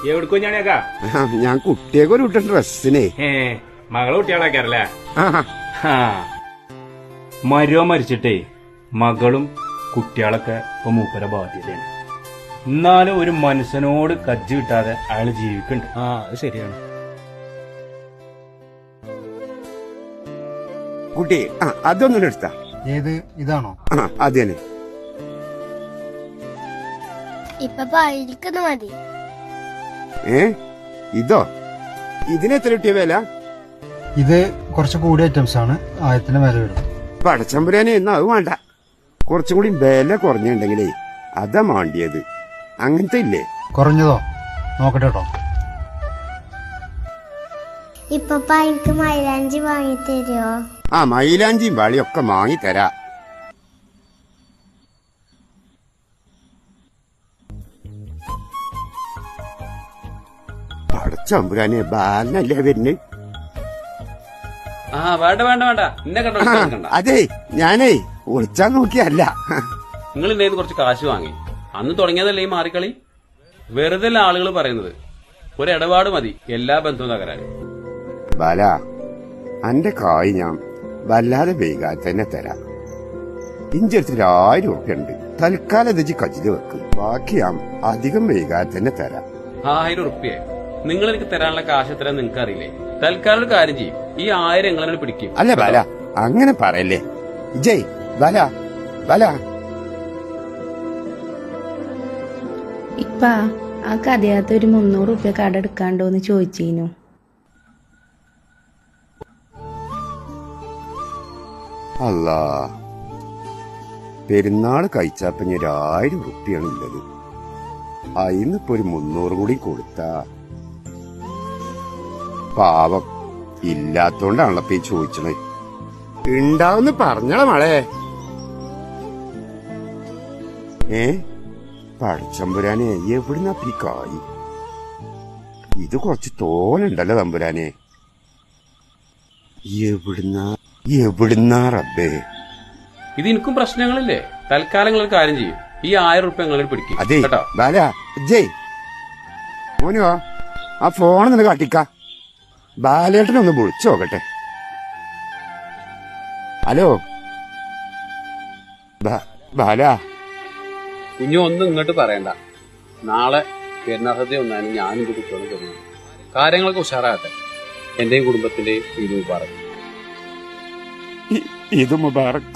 എവിടേക്കോ ഞാനേക്കാ ഞാൻ കുട്ടിയൊക്കെ ഒരു വിട്ട ഡ്രസ്സിനെ മകളെ കുട്ടികളാക്കാറല്ലേ മരോ മരിച്ചിട്ടേ മകളും കുട്ടികളൊക്കെ ഇപ്പൊ മൂപ്പര ബാധ്യതയാണ്. എന്നാലും ഒരു മനുഷ്യനോട് കജ്ജി കിട്ടാതെ അയാള് ജീവിക്കണ്ട്. അത് ശരിയാണ്. കുട്ടി അതൊന്നും എടുത്താ. ഏത് ഇതാണോ? അത് തന്നെ. ഇപ്പൊ മതി. ഇതോ? ഇതിനെത്ര കിട്ടിയ വില? ഇത് കുറച്ച് കൂടിയ ഐറ്റംസ് ആണ്. 1000 വില വരും. പടച്ചമ്പുരാനെ എന്നാ അത് വേണ്ട. കുറച്ചും കൂടി വില കുറഞ്ഞിട്ടുണ്ടെങ്കിലേ അതാ മാണ്ടിയത്. അങ്ങനത്തെ ഇല്ലേ? കുറഞ്ഞതോ? നോക്കട്ടെ കേട്ടോ. ഇപ്പൊ എനിക്ക് മൈലാഞ്ചി വാങ്ങി തരുമോ? മൈലാഞ്ചിയും വാളിയൊക്കെ വാങ്ങി തരാ. പടച്ചമ്പുരാനെ ബാലനല്ലേ വരുന്നത്? വേണ്ട വേണ്ട വേണ്ട എന്നെ കണ്ട. അതെ ഞാനേ ഒളിച്ചാൻ നോക്കിയല്ല. നിങ്ങൾ എന്റെ കുറച്ച് കാശ് വാങ്ങി അന്ന് തുടങ്ങിയതല്ലേ ഈ മാറിക്കളി. വെറുതെ ആളുകൾ പറയുന്നത്. ഒരു ഇടപാട് മതി എല്ലാ ബന്ധവും തകരാൻ. ബാല അന്റെ കായ് ഞാൻ വല്ലാതെ വൈകാതെ തന്നെ തരാം. ഇഞ്ചടുത്ത് 1000 രൂപ ഉണ്ട്. തൽക്കാലം ഇത് കജില് വെക്കും. ബാക്കി ഞാൻ അധികം വൈകാതെ തന്നെ തരാം. 1000 റുപ്യ നിങ്ങൾ എനിക്ക് തരാനുള്ള കാശ് എത്ര നിങ്ങൾക്ക് അറിയില്ലേ? തൽക്കാലം ഒരു കാര്യം ചെയ്യും. ഈ 1000 നിങ്ങളെ പിടിക്കും. അല്ല ബാല അങ്ങനെ പറയല്ലേ. ജയ് ബാല ബാല ഇപ്പ ആ കഥയകത്ത് ഒരു 300 റുപ്യ കടെടുക്കാണ്ടോന്ന് ചോദിച്ചീനു. അല്ലാ പെരുന്നാള് കഴിച്ചപ്പഞ്ഞ 1000 റുപ്യാണ് ഉള്ളത്. അതിന്നിപ്പോ ഒരു 300 കൂടി കൊടുത്താ പാവം. ഇല്ലാത്തോണ്ടാണല്ലോ ഇപ്പൊ ഈ ചോദിച്ചത്. ഉണ്ടാവുന്ന് പറഞ്ഞള മളെ. പടച്ചമ്പുരാനെ എവിടുന്നാ ഈ കായ്? ഇത് കുറച്ച് തോലുണ്ടല്ലോ തമ്പുരാനെ. എവിടുന്നാ റബ്ബേ? ഇത് എനിക്കും പ്രശ്നങ്ങളില്ലേ? തൽക്കാലം നിങ്ങൾ കാര്യം ചെയ്യും. ഈ 1000 റുപ്യ നിങ്ങളെ പിടിക്കും. അതെ കേട്ടോ ബാല ജയ് മോനുവാ ആ ഫോൺ നിന്ന് കാട്ടിക്ക. ബാലേട്ടനൊന്ന് വിളിച്ചു നോക്കട്ടെ. ഹലോ ബാല. കുഞ്ഞു ഒന്നും ഇങ്ങോട്ട് പറയണ്ട. നാളെ പെരുന്നാൾ സദ്യ ഒന്നാനും ഞാനും ഇത് കുട്ടികളും തരുന്നു. കാര്യങ്ങളൊക്കെ ഉഷാറാകട്ടെ. എന്റെയും കുടുംബത്തിന്റെയും ഇത് മുബാറക്. ഇത് മുബാറക്.